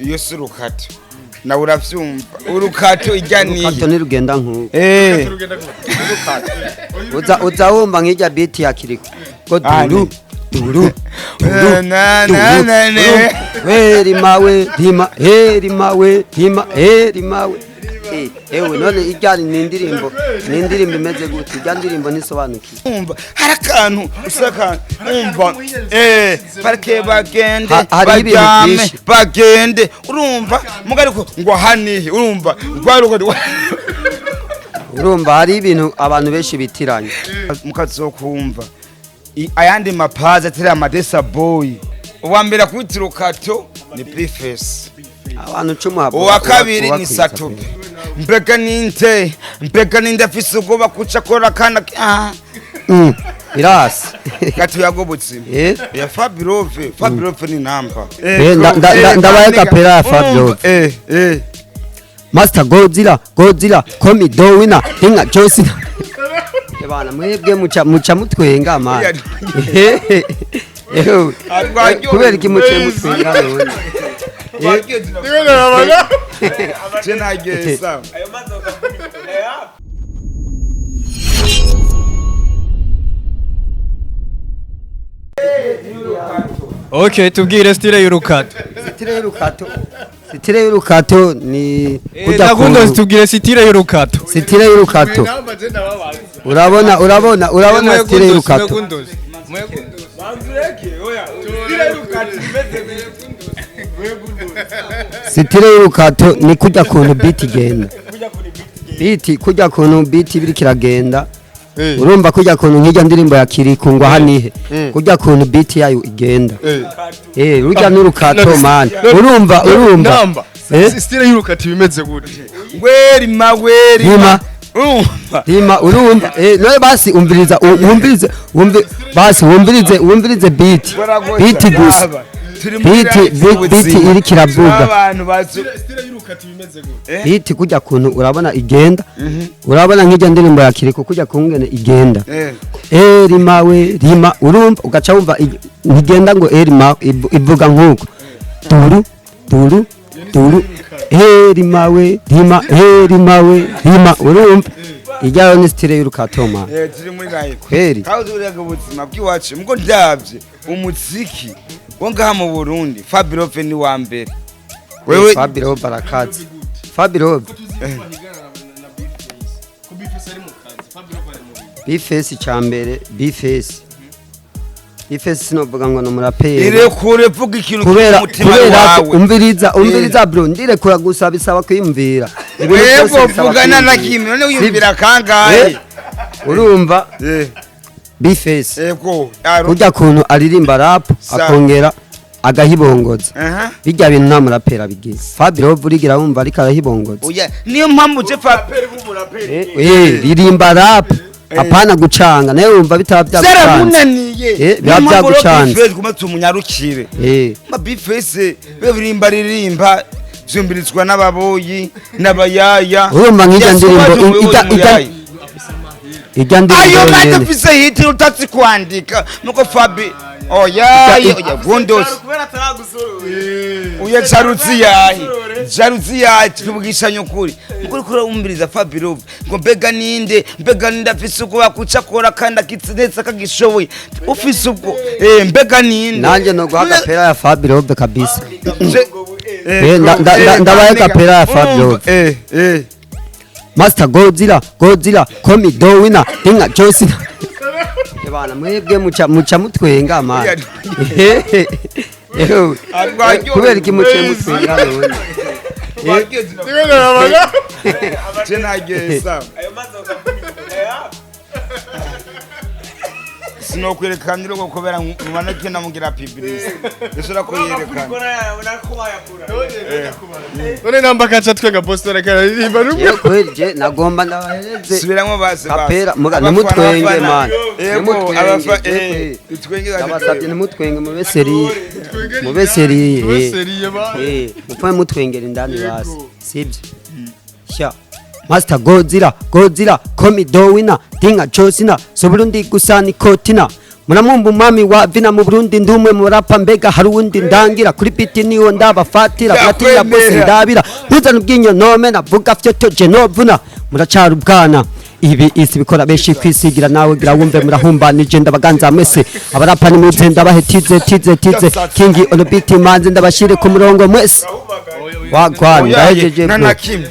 iyo si urukato nawe uravyumva urukato ijyaniye urukato nirugenda nk'uko uza wumva nk'ijya beat ya kiriko ngo duru heri mawe hima ewe none ijyani n'indirimbo imeze gute ijya ndirimbo nisobanukiye umva hari akantu usaka umva parke bagende urumva mugariko ngo hanihe urumva hari ibintu abantu benshi bitiranye mukazokumva ayandi mapaza atari amadesa boy uwa mbere kwitira ukato ni Bface abantu 10 uwa kabiri ni Satobe mbega ninde afise ubwoba kuca kora kana irasi gato yagobutse ya Fabirove ni namba ndabaye kapera ya Fabirove Master Godzilla komi do winner inga Josina bana mwebwe muca mutwenga man kubera iki muce mutwenga none Okay, tubwire style y'urukato. Style y'urukato ni Nakundo tubwire style y'urukato. Style y'urukato. Urabona style y'urukato. Style y'urukato ni kujya kuntu beat igenda. Kujya kuntu beat biri kiragenda. Urumva kujya kuntu nk'ijya ndirimbo ya Kiriko ngo hanihe kujya kuntu beat yayo igenda rujya n'urukato man urumva style y'urukato bimeze gute werima urumva none basi umvirize beat gusa beat iri kiravuga beat kujya kuntu urabona igenda urabona nk'ijya ndirimbo ya Kiriko kujya kungene igenda rima urumva ugaca wumva ntigenda ngo rima ivuga nk'uko turu rima urumva ijyayo ni style y'urukato man turi muri live kweri aho turega ubuzima bw'iwacu mugo ndavye umuziki wo ngaha mu Burundi Fabirove ni wa mbere wewe Fabirove barakazi Fabirove Bface cyambere Bface sinovuga ngo no murapera ire kure vuga ikintu cy'umutima wawe umviriza bro ndire kura gusa bisaba kwimvira wewe vugana na kimi none uyumvira kangahe urumva Bface kujya kuntu aririmba rap akongera agahibongoza bijya bintu nta murapera bigiye Fabirove urigira wumva ariko arahibongoza niyo mpamvu je Fabirove umurapera ririmba rap apana gucanga nawe wumva bitaba byaramunaniye bya gucanga Bface kumatu umunyarukire Bface biririmba zumbirizwa n'ababoyi n'abayaya urumva nk'ijya ndirimbo ayo matafise hiti utatsi kwandika nuko Fabi Windows uya jaruzi yahi tubugisha nyukuri mukuri kura umbiriza Fabirove ngo mbega ninde afise uko bakuca kora kandi akitsetsa kagishoboye ufise uko mbega ninde nanje no guha kapera ya Fabirove kabisa ndabaye kapera ya Fabirove Master Godzilla komi do winner inga Josina bana mwebwe muca mutwenga man kubera iki muce mutwenga none sinokwerekana rero kubera mubana cyo namugira publicity ndashobora kuyerekana none namba kaca twenga poster karirimba rumwe kweli nagomba ndabahereze subiramo base kapera nimutwenge man twenge abasabye nimutwenge mube seriye mupfa mutwengera indani basi sibyo sha Master Godzilla komi do winner dinga Josina so Burundi gusani kotina muramwumva umwami wa vina mu Burundi ndumwe mu rapa mbega hari uwundi ndangira kuri biti niwo ndabafatira batira bose ndabira ntuzana ubwinyo nome navuga fyotoje novuna muracara ubwana ibi isi bikora benshi kwisigira nawe gira wumve murahumbanije ndabaganza mwese abarapa ni muze ndabahe tize kingi on beat manze ndabashire ku murongo mwese wagwana ndahejeje nana kimwe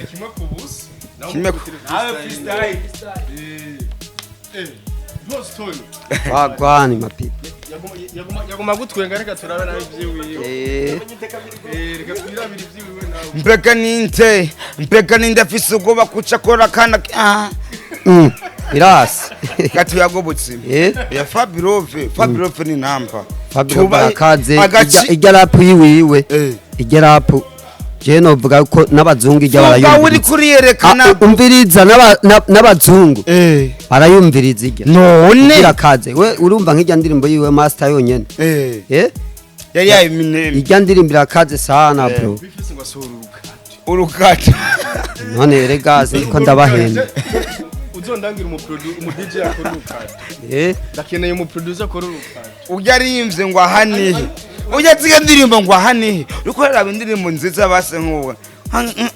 wagwana mapipi yaguma gutwenga reka turabe nawe ivyiwiwe reka twirabira ivyiwiwe nawe mbega ninde afise ubwoba kucakora kana irasi kati yagobutse ya Fabirove ni namba Fabirove akaze ijya rap yiwiwe ijya rap je novuga ko n'abazungu ijya barayumviriza uri kuriyerekana umviriza n'abazungu barayumviriza ijya none irakaze we urumva nk'ijya ndirimbo yiwe master yonyene yari yayiminene ijya ndirimbo irakaze sana bro bifise ngo asoruka urukato none regaze ko ndabahenda uzondangira umu DJ akora urukato ndakeneye umu producer akora urukato ujya rimvye ngo ahanihe ujya tsiga ndirimbo ngo ahanihe ukorera indirimbo nziza base nkuwe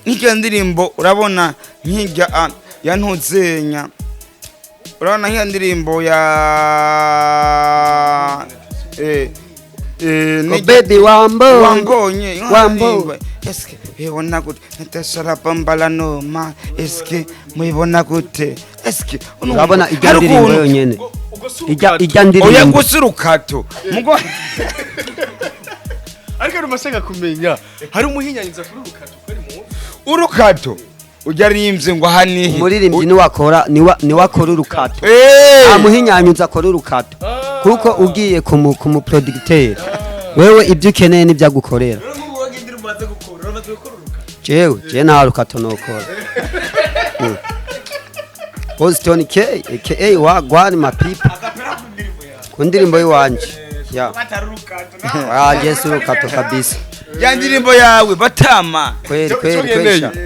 nk'icyo ndirimbo urabona nk'ijya ya ntuzenya urabona nk'iyo ndirimbo ya baby wambonye eske muyibona gute natashara bambala noma eske muyibona gute eske urabona ijya ndirimbo yonyene ijya ndirimbo oya gusa urukato mugo ariko rumashaka kumenya hari umuhinyanyuza kuri urukato kweri mu urukato ujya rimvye ngo hanihe umuririmbyi ni wakora urukato amuhinyanyuza akora urukato kuko ugiye ku producteur wewe ibyo ukeneye nibyo agukorera jewe nta rukato nokora Boston K aka wagwani mapipa ku ndirimbo yiwanje Yesu rukato kabisa ya ndirimbo yawe batama kweli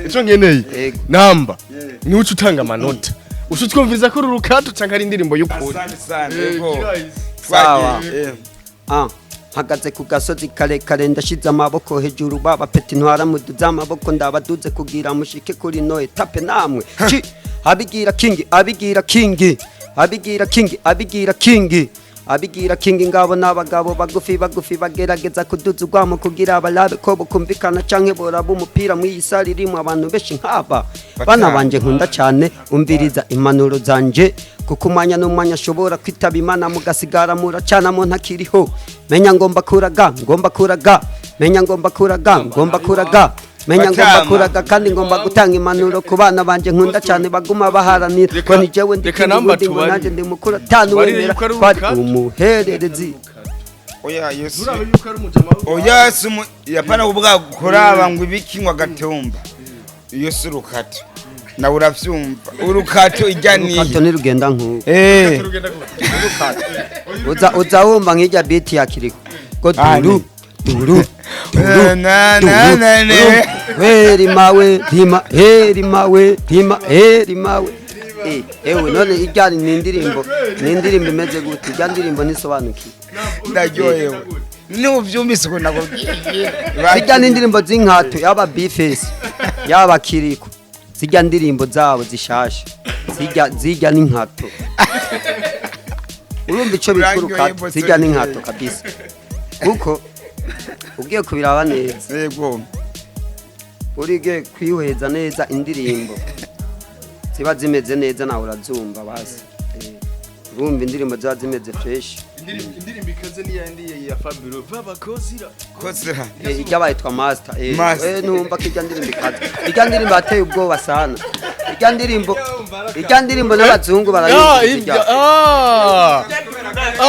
ico nkeneye namba ni ucu utanga amanota usutwumviriza ko rukato canka ari indirimbo y'ukuri sawa mpagaze ku gasozi karekare ndashize amaboko hejuru baba peti ntwara muduze amaboko ndabaduze kugira mushike kuri no etape namwe abigira kingi ngabo n'abagabo bagufi bagerageza kuduza ugwamo kugira abarabe ko bukumvikana canke boraba umupira mu yisari rimwe abantu benshi nkaba bana banje nkunda cyane umviriza impanuro zanje kuko umwanya n'umwanya ashobora kwitaba Imana mugasigara muracana mu ntakiriho menya ngomba kuraga menya ngomba kuraga kandi ngomba gutanga impanuro ku bana banje nkunda cyane baguma baharanira ko ni jewe ndikindi ngo nanje ndi mukuru tanu wemera kwari umuhererezi oya Yesu oya sumu yapana kubwa kuraba ngo ibikingwa gatomba iyo surukato na uravyumva urukato ijyaniye urukato ni rugenda nkuko uza wumva nk'ijya beat yakiriko ko duru heri mawe ewe none ijyani ni indirimbo imeze gute ijya ndirimbo nisobanukiye ndaryohewe n'uvyumvise ko nakubwiye ijya n'indirimbo z'inkato yaba bifesi yaba kiriko zijya ndirimbo zabo zishasha zijya n'inkato urumva ico bikuruka zijya n'inkato kabisa kuko ugiye kubiraba neza yego urige kwiheza neza indirimbo ziba zimeze neza nawe urazumva basi urumva indirimbo ziba zimeze fresh indirimbo ikaze ni yandi ya Fabiro babakozira ijya bayitwa master numva ko ijya ndirimbo ikaze ijya ndirimbo ateye ubwoba sana ijya ndirimbo n'abazungu barayumva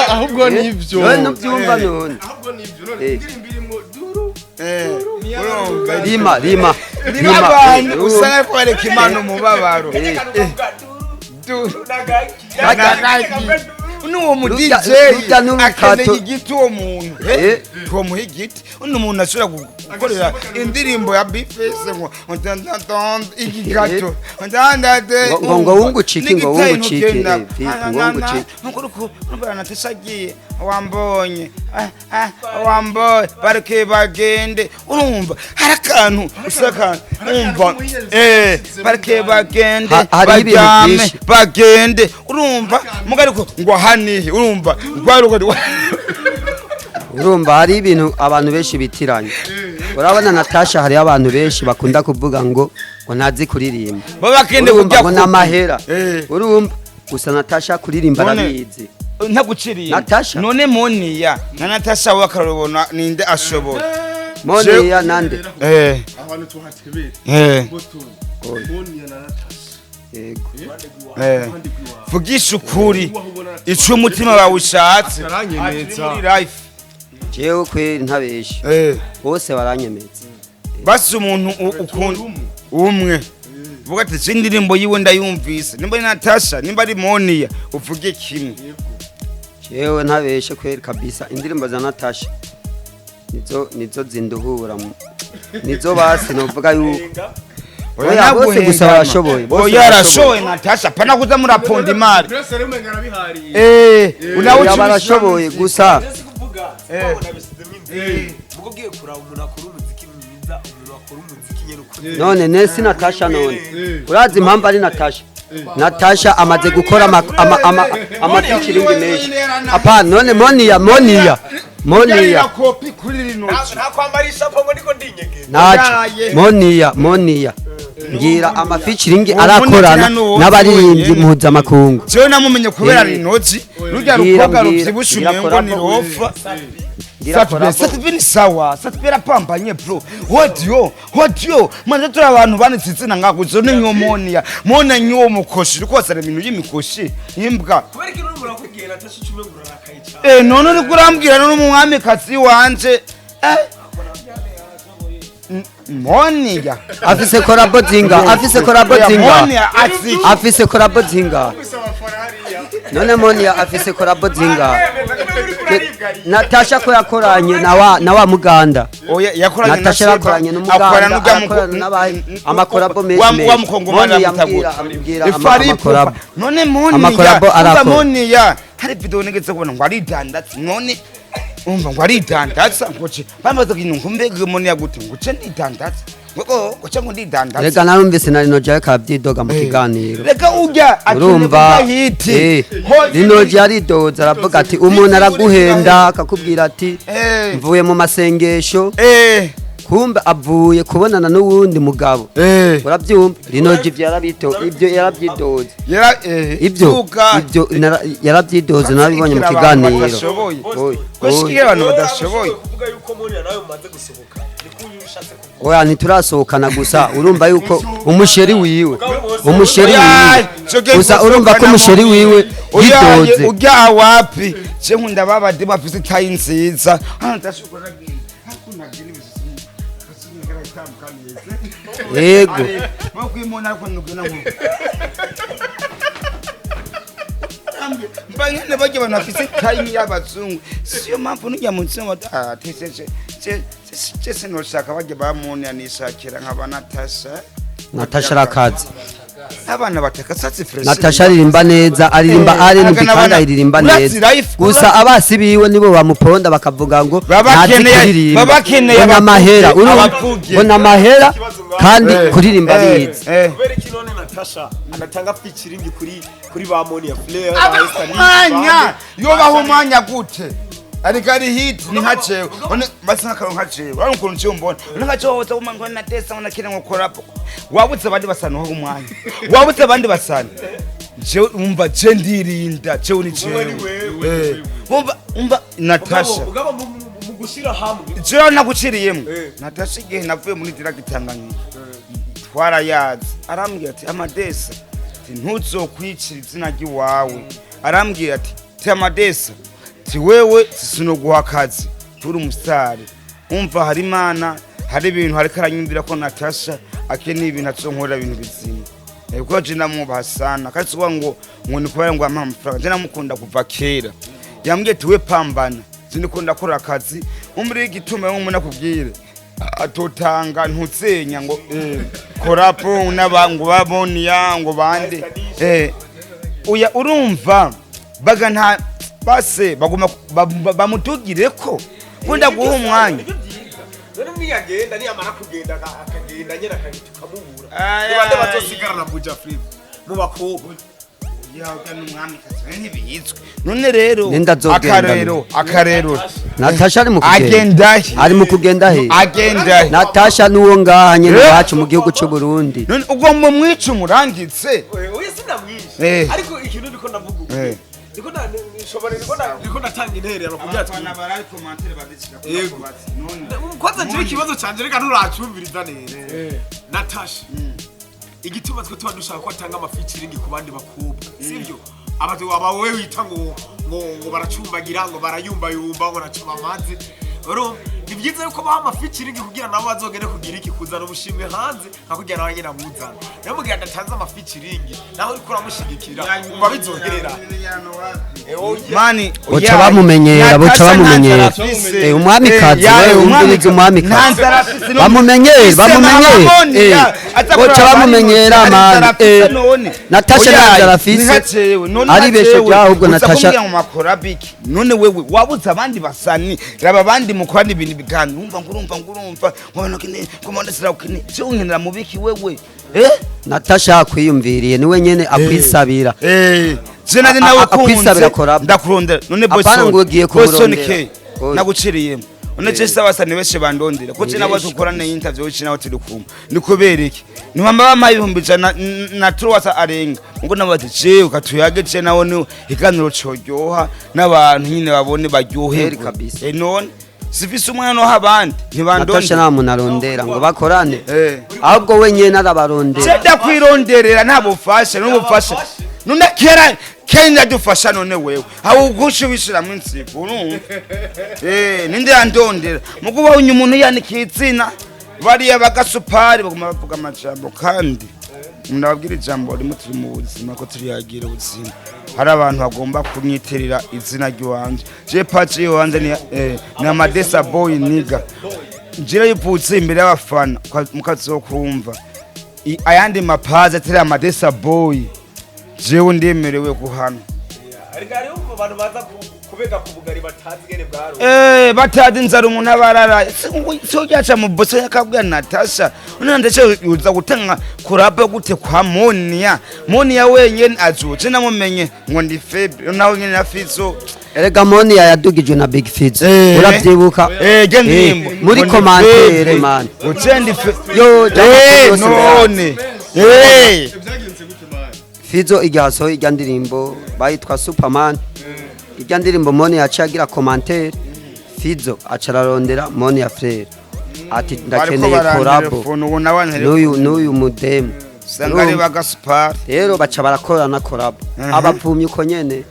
ahubwo nivyo wewe nubyumva none ahubwo nivyo none indirimbo irimo duru rima usanga kwereka imana umubabaro n'uwo mu DJ rujya n'urukato. akeneye igiti uwo muntu uwo muha igiti uno muntu ashobora gukorera indirimbo ya Bifese ngo igigato ngo wungucike ngo wungucike ngo wungucike nkuko natashagiye wambonye bareke bagende urumva hari akantu usakana umva bareke bagende bajyame bagende urumva mugariko ngo hanihe urumva urumva hari ibintu abantu benshi bitiranye urabona Natasha hari abantu benshi bakunda kuvuga ngo ntazi kuririmba babakende kujya ngo n'amahera urumva gusa Natasha kuririmba arabizi ntaguciriye Natasha none Moniya na Natasha wakarubona ninde ashoboye Moniya nande abantu tuhatebere Boston Moniya na Natasha yego vugisha ukuri ico umutima wawe ushatse muri life jewe kweri ntabeshe bose baranyemetse basi umuntu ukunda umwe vuga ati indirimbo yiwe ndayumvise nimba ari Natasha nimba ari Moniya uvuge kimwe jewe ntabeshe kweri kabisa indirimbo za Natasha nizo zinduhura nizo basi novuga yuko oya bose gusa barashoboye bose yarashoboye Natasha pana kuza muraponda imari unawe barashoboye gusa mugogiye kuraba umuntu akora umuziki mwiza umuntu akora umuziki nyene none nesi Natasha none urazi impamvu ari Natasha amaze gukora amafeaturing menshi apana none Moniya kopi kuri rinoci ntakwambarisha pongo ndiko ndinyegeza Moniya ngira amafeaturing arakorana n'abaririmbyi mpuzamakungu jewe namumenye kubera rinoci rujya rukoga ruvyibushume ngo ni rofa Satbini sawa satbira pambanye bro what yo manje tura abantu banitsitsina ngakuzo ninyo Moniya nyo mukoshi rikosara ibintu y'imikoshi imbwa kubera kintu murakubwira Natasha cume ngurarakayica none uri kurambwira none umwami katsi wanje Moniya afise korabo zinga none Moniya afise korabo zinga Natasha ko yakoranye na wa Muganda yakoranye Natasha yakoranye n'Umuganda amakorabo menshi amakorabo none Moniya hari video negetse kubona ngo aridandatse none umva ngo aridandatsa ngoce bamaze kintu mbege Moniya gute ngoce ndidandatsa ngoce ngo ndidandatsa rega narumvise na Rinoja kabyidoga mu kiganiro rega ujya urumva Rinoja aridoza aravuga ati umuntu araguhenda akakubwira ati mvuye mu masengesho kumbe avuye kubonana n'uwundi mugabo urabyumva Rinoja ibyo yarabyidoze ibyo yarabyidoze nabibonye mu kiganiro koshikira abantu badashoboye kuvuga yuko Moniya nawe umaze gusohoka oya ntiturasohokana gusa urumva yuko umusheri wiwe gusa urumva ko umusheri wiwe yidoze ujya wapi je nkunda babade bafise tayi nziza yego mbangene bajye abantu bafise tayi y'abazungu siyo mpamvu nujya mu nsi cese noshaka bajye bamuna nishakira nk'aba Natasha arakazi abana batakasatse fresh Natasha aririmba neza aririmba R&B kandi aririmba neza gusa abasi biwe nibo bamuponda bakavuga ngo babakeneye amahera urabona amahera kandi kuririmba bizi kubera iki none Natasha anatanga featuring kuri ba Moniya Flair abanya yo bahumanya gute ari hit ni hacewe basi nakaro hacewe ari ukuntu cyo mbona nakacoza umanga na tesa unakira ngokora wabutse abandi basana ho umwanya wabutse abandi basana je umva je ndirinda je uni je umva Natasha ugaba mu gushira hamwe je naguciriyemo Natasha igihe navuye muri direct Tanganyika twarayazi arambwira ati Amadesa ntuzokwicira izina giwawe arambwira ati Amadesa ti wewe sinoguha akazi turi umusare umva hari Imana hari ibintu hari karanyumvira ko Natasha akeneye ibintu azonkorera ibintu bizima kuko je namubaha sana kandi suba ngo nikubera ngo ampa amafaranga je namukunda kuva kera yambwiye tuwe pambana zinikunda kora akazi umuri igituma ngo nakubwire atotanga ntutsenya ngo korapo n'abangu baboni yango bande uya urumva baga nta base baguma bamutugire ko kunda guha umwanya none mwiyagenda ni amara kugenda akagenda nyera akagitukamubura bande bazosigarana buja free mu bakobwa none rero akarero Natasha ari mu kugenda he agenda Natasha nuwo ngaha nyene wacu mu gihugu cy'u Burundi none ubwo mu mwica umurangitse oya sinamwishe ariko ikintu ndiko ndavuga ndiko natanga intererano kugira ati kwanza njye ikibazo cyanje reka nturacumviriza neza Natasha igituma twe tuba dushaka ko atanga amafeaturing ku bandi bakobwa sivyo abatu abawe wita ngo baracumbagira ngo barayumbayumba ngo nacuma amazi oro nibyiza yuko baha amafeaturing kugira nabo bazogende kugira iki kuzana ubushimwe hanze akugira nawe nyina muzana nayo mugihe adatanze amafeaturing naho uri kuramushigikira umva bizoherera mani boca bamumenyera umwami kazi umviriza umwami kazi bamumenyera boca bamumenyera mani Natasha Nazarafise ari beshe byahubwo Natasha mu makorabiki none wewe wabuze abandi basani raba abandi mukorana ibintu bigana urumva nkubona kine komanda sira ukine cyo unkenera mubiki wewe Natasha akwiyumviriye niwe nyene akwisabira zina nawe akwisabira koraba ndakurondera none Boston ke naguciriyemo none je sabasani beshe bandondera ko cina badukorana interview w'icina hotel kumwe nikubereke ni mama bama 100 na truwasa arenga ngo nabati je ukatuyage je nawo ni iganiro cyoryoha n'abantu nyine babone baryohe kabisa none sifise umwana no habandi ntibandonde Natasha namunarondera ngo bakorane ahubwo wenye narabarondera ceda kwironderera ntabufasha n'ubufasha none kera dufasha none wewe aho ugushe wishira mu nsigo ninde yandondera mukuba umuntu yandikiye itsina bariya bagasupari baguma bavuga amajambo kandi ndababwira ijambo rimwe turi mu buzima ko turi yagira ubuzima hari abantu bagomba kunyiterera izina ry'uwanje je pace y'uwanje ni Amadesa boy niga njire yiputse imbere y'abafana mukazokumva ayandi mapaza atari Amadesa boy jewe ndemerewe kuhana ariko ari abantu baza kubega kubugari batazi gene bwaro batazi nzara umuntu abarara so yacha mu boso yakabwa Natasha unandece uza gutanga kurapa gute kwa Monia wenyene azoce namumenye ngo ndi Febre nawe nyene na Fizo erega Monia yadugijwe na Big Fizo urabyibuka gendimbo muri commentaire man ucendi yo none Fizo igihaso ijya ndirimbo bayitwa Superman ijya ndirimbo Monia yacagira commentaire Fizo acararondera Monia Frere ati ndakeneye collabo n'uyu mudemu sangari bagasupar rero baca barakorana collabo abapfumye uko nyene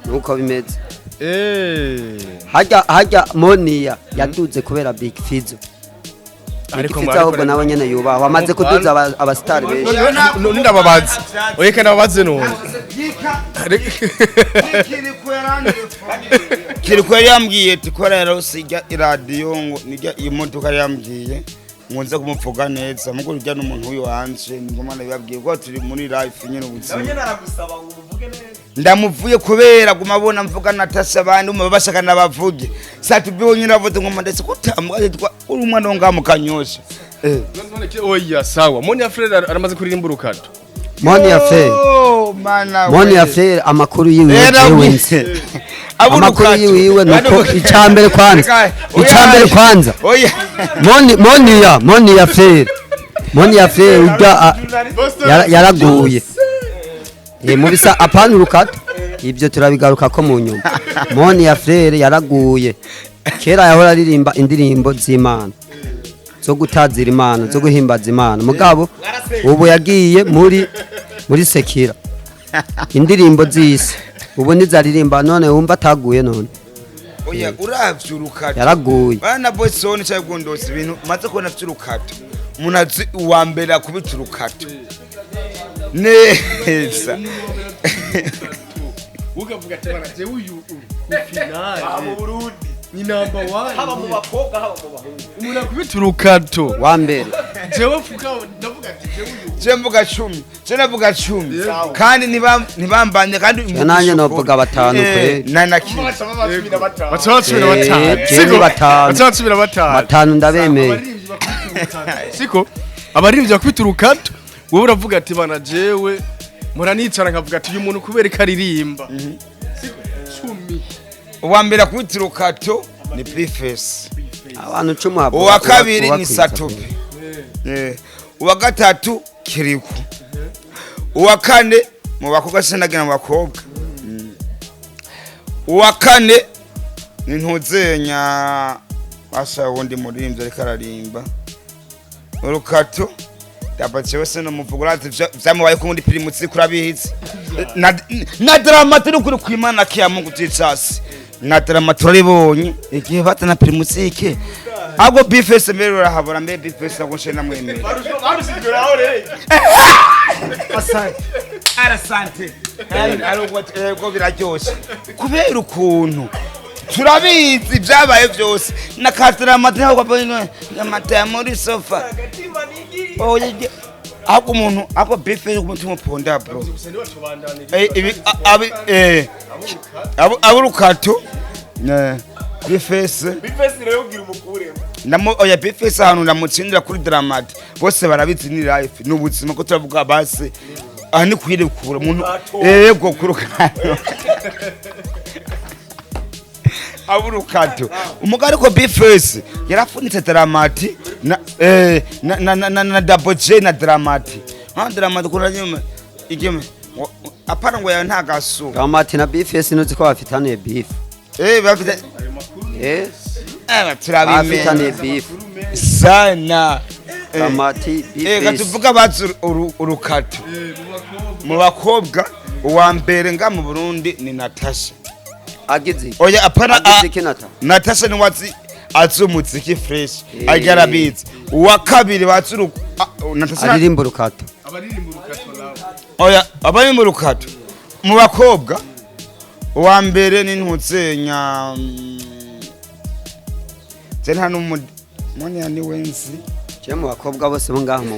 nuko bimeze hajya Monia yaduze kubera Big Fizo ariko ahubwo nawe nyene yubaho amaze kuduza abastar benshi ndababaze oyeka ndababaze none kiriko yambwiye tikora yarosijya radio ngo nijya imodoka yambwiye ngo nze kumupfuga neza mugo rujya n'umuntu uyu wanje ngoma nababwiye ko turi muri life nyene ubuzima ndamuvuye kubera gumabona mvuga Natasha abandi umubashaka nabavuge satubiwo nyine avuze ngo ndetse kutambwa uri umwana ngo amukanyosha oya sawa Monia Frere aramaze kuririmba urukato Monia Frere amakuru yiwe yewense amakuru yiwe nuko icambere kwanza Monia Frere ujya yaraguye mubisa apana urukato ibyo turabigaruka ko mu nyuma Monia Frere yaraguye kera yahora aririmba indirimbo z'Imana zo gutazira Imana zo guhimbaza Imana mugabo ubu yagiye muri Sekira indirimbo z'isi ubu nizaririmba none wumva ataguye none oya uravye urukato yaraguye bana Boston cyaye gondose ibintu maze kubona vy'urukato umuntu azi uwa mbere akubita urukato neza ukavuga ati bana je uyu finale mu Burundi ni number 1 haba mu bakobwa haba mu bahungu umuntu akubita urukato wa mbere jewe fuka ndavuga ati je uyu je mvuga 10 je navuga 10 kandi ntibambanye kandi nanjye novuga batanu kwe nanaki batsubira batanu siko batsubira batanu batanu ndabemeye siko abaririmbyi bakubita urukato wowe uravuga ati bana jewe muranicara nkavuga ati uyu muntu kubera ikaririmba siko 10 uwa mbere akubita urukato ni Bface abantu 10 habo uwa kabiri ni Satobe uwa gatatu Kiriku uwa kane mu bakobwa senagena mu bakobwa uwa kane ni Ntuzenya basha wundi muririmbyi ariko ararimba urukato dabace wese no muvugurazi vyamubaye ko muri primusi kurabihizi na drama turi kuri kwimana kiya Mungu Jesus na drama turibonye igihe batana primusike ahubwo Bface mbere urahabura mbe Bface agoshe namwemera barusigura ore arasante ariko biraryoshe kubera ukuntu turabizi byabaye byose na kadrama ntabwo babone amata muri sofa oye ahubwo umuntu ahubwo Bface umutima ponda bro aburukato Bface rero ugira umukure namo oya Bface ahantu ndamutsindira kuri Dramati bose barabizi ni life n'ubuzima ko turavuga base aha ni kwire kura umuntu yego kurukato aburukato umugari ko Bface yarafunitse Dramati na Double J na Dramati Dramati kuranyuma igeme apana ngo ya ntagaso Dramati na Bface nuzi ko bafitaniye beef bafite turabimenya beef sana Dramati Bface gatuvuga bazu urukato mu bakobwa uwa mbere nga mu Burundi ni Natasha agize oya apana Kinata Natasha ni wazi azumuziki fresh agarabizi uwa kabiri batsuru Natasha aririmba urukato oya abaririmba urukato mu bakobwa uwa mbere ni Ntuzenya Zena moni ani wenzi je mu bakobwa bose bo ngaho mu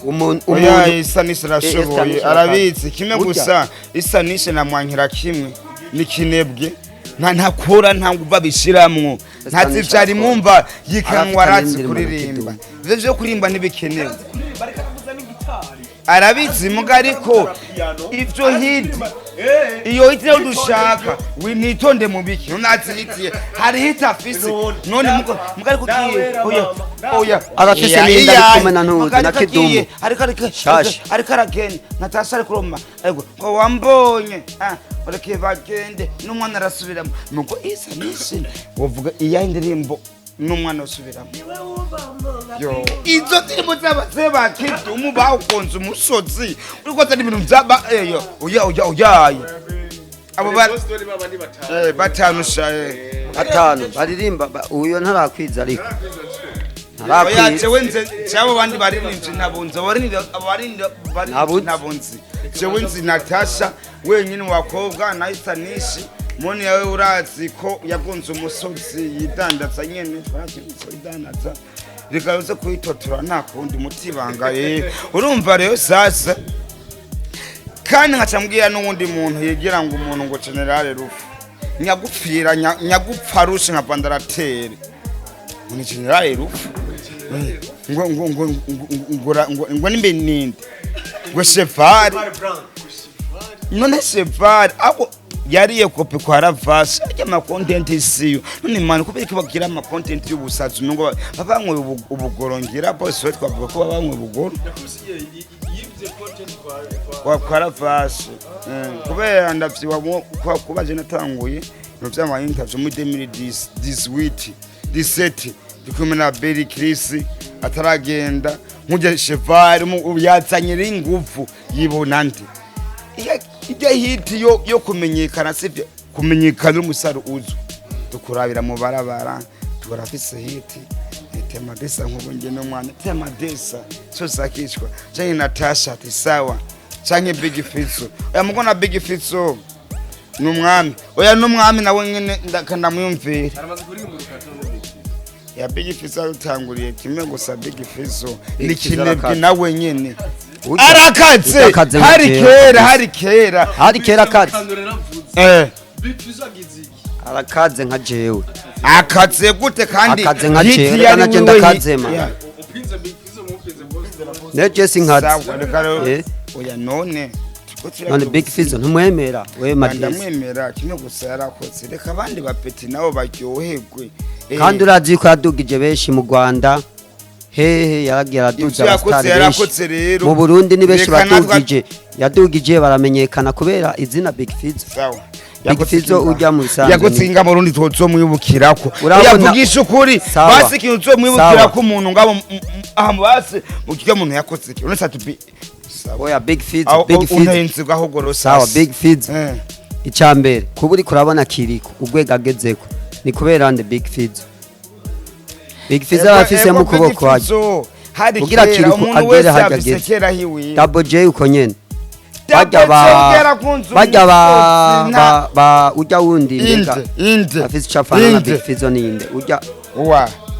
Burundi oya Isanisha rashoboye arabizi kimwe gusa Isanisha na mwankira kimwe ni kinebwe ntakura ntabwo babishiramwo ntazi byari mwumva yikanwa ratsi kuririmba byo kurimba nibikenewe arabizi mugariko ivyo hit iyo hit yo dushaka winitonde mubiki unazi hit hari hit afisi none mugariko kiye oya agafise n'inda kumena ntuzi na kidumu ariko aragenda Natasha ari kuroma ego ngo wambonye bareke bagende n'umwana arasubiramo nuko Isanisha wovuga iya indirimbo n'umwana usubiramo yo izo ndirimbo z'abazeba kidumu bawukonza umusozi uriko atari ibintu byaba oya abo batanu batanu baririmba uyo ntarakwiza ariko yaje wenze cyabo bandi baririmbye nabunze nabunze jewe nzi Natasha wenyine wakobwa na Isanisha moni yawe urazi ko yagunze umusozi yidandaza nyene twakizo yidandaza rikaruze kwitotura nta kundi mutibanga urumva rero sasa kandi nkacambwira n'undi muntu yigira ngo umuntu ngo general rufu nyagupfira nyagupfa rushe nka vandaratere ni general rufu ngo nimbe ninde ngo Chevali none Chevali ako yariye kopi kwa Ravasi ajya ma content isiyo none man kubera ko bagira ama content y'ubusazi ngo babanywe ubugorongera bose we twavuga ko babanywe ubugoro kwa Ravasi kubera ndavyiwa kwa kubaje natanguye no vyama interview mu 2017 dukumwe na Berry Chris ataragenda nkuje Chevali yazanye ringuvu yibona ndi ijya hiti yo kumenyekana sivyo kumenyekana umusaro uzu tukurabira mu barabara turafise hiti tema desa nk'ubu nge n'umwana tema desa cyo zakishwa canke Natasha ati sawa canke Big Fizzo oya muko na Big Fizzo n'umwami oya n'umwami nawe nyene ndamwumvira aramaze kuri mu rukato ya Big Fizzo utanguriye kimwe gusa Big Fizzo ni kinebwe nawe nyene arakatse hari kera katse Big Fizzo agize iki arakaze nka jewe akatse gute kandi akaze nka jewe kana genda kazema upinze Big Fizzo mupinze boss neje sinkatse oya none none Big Fizzo ntumwemera we Madesi ndamwemera kimwe gusa yarakotse reka abandi bapeti nabo baryoherwe kandi urazi ko yadugije benshi mu Rwanda hehe yaragiye araduza abastari benshi mu Burundi ni benshi badugije yadugije baramenyekana kubera izina Big Fizzo sawa Big Fizzo ujya mu Busanza yagutsinga mu Burundi tozo mwibukirako yavugisha ukuri basi kintu zo mwibukirako umuntu ngabo aha basi ukike umuntu yakotse unese ati oya Big Fizzo unhenze gahogoro sawa Big Fizzo icambere kuburi kurabona kiriko ugwega agezeko ni kubera nde Big Fizzo Big Fizzo arafise mu kuboko waje ugira kiriko agere hajageze Double J uko nyene bajya ba ujya wundi ndega afise chafana na Big Fizzo ninde ujya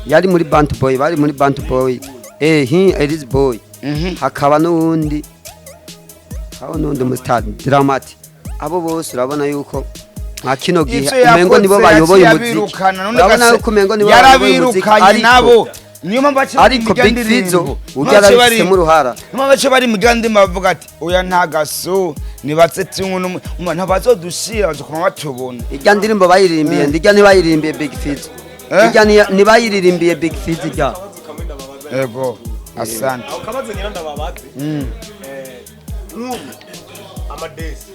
yari muri Band Boy bari muri Band Boy Elise Boy hakaba n'undi mustad Dramati abo bose urabona yuko nka kino gihe umengo nibo bayoboye umuziki urabona yuko umengo nibo bayoboye umuziki nabo niyo mpamvu ariko Big Fizzo ujya mu ruhara niyo bace bari mu gandi bavuga ati oya ntagaso nibatsetse umuntu umuntu bazodushira bazokoma batubona ijya ndirimbo bayiririmbiye ndijya ntibayirimbiye Big Fizzo ijya ntibayiririmbiye Big Fizzo ijya yego asante ukabaze nyina ndababaze Amadesi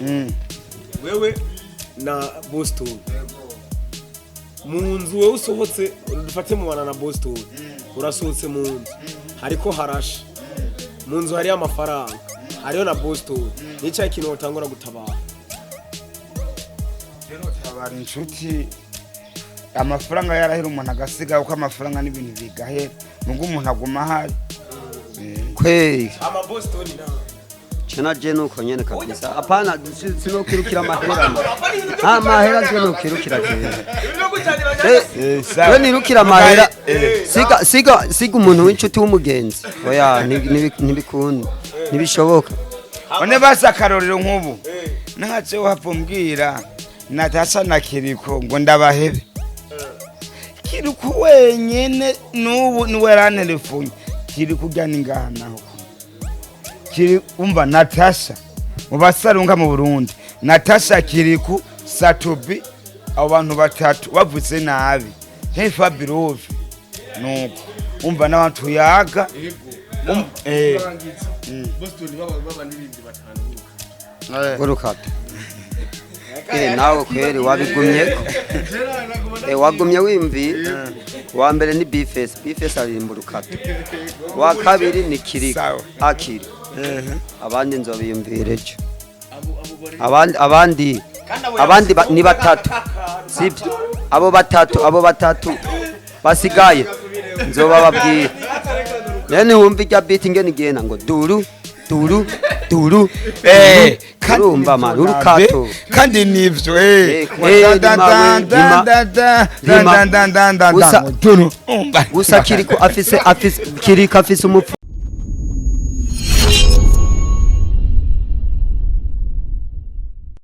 wewe na Boston mu nzu wewe usohotse dufate mu bana na Boston urasohotse mu nzu hariko harasha mu nzu hari amafaranga hariyo na Boston n'icyayi kintu utangura gutabara rero tabara inshuti amafaranga yarahera umuntu agasiga uko amafaranga n'ibintu bigahera nubwo umuntu aguma hari kweli ama Boston na chana jeno uko nyene kabisa hapana sinokirukira mahera mahera sinokirukira we nirukira mahera siga umuntu w'inshuti w'umugenzi oya ntibikunda ntibishoboka one basa karorero nk'ubu nkace wapumbwira Natasha na Kiriko ngo ndabahebe Kiriko wenyene n'ubu niwe rantelefone Kiriko ujyana inganaho kiri umva Natasha mu basarunga mu Burundi Natasha Kiriko Satobi abo bantu batatu bavuze nabi Fabirove nuko umva n'abantu yaga Boston baba n'ibindi batanu urukato nawe kweri wabigumye wagumye wimvi wa mbere ni Bifes aririmba urukato wa kabiri ni Kiriko akiri abandi nzobiyumvirejo abandi ni batatu sibyo abo batatu basigaye nzoba babwira nene wumva ijya beat ngene igena ngo duru urumva mara urukato kandi nivyo gusa Kiriko afise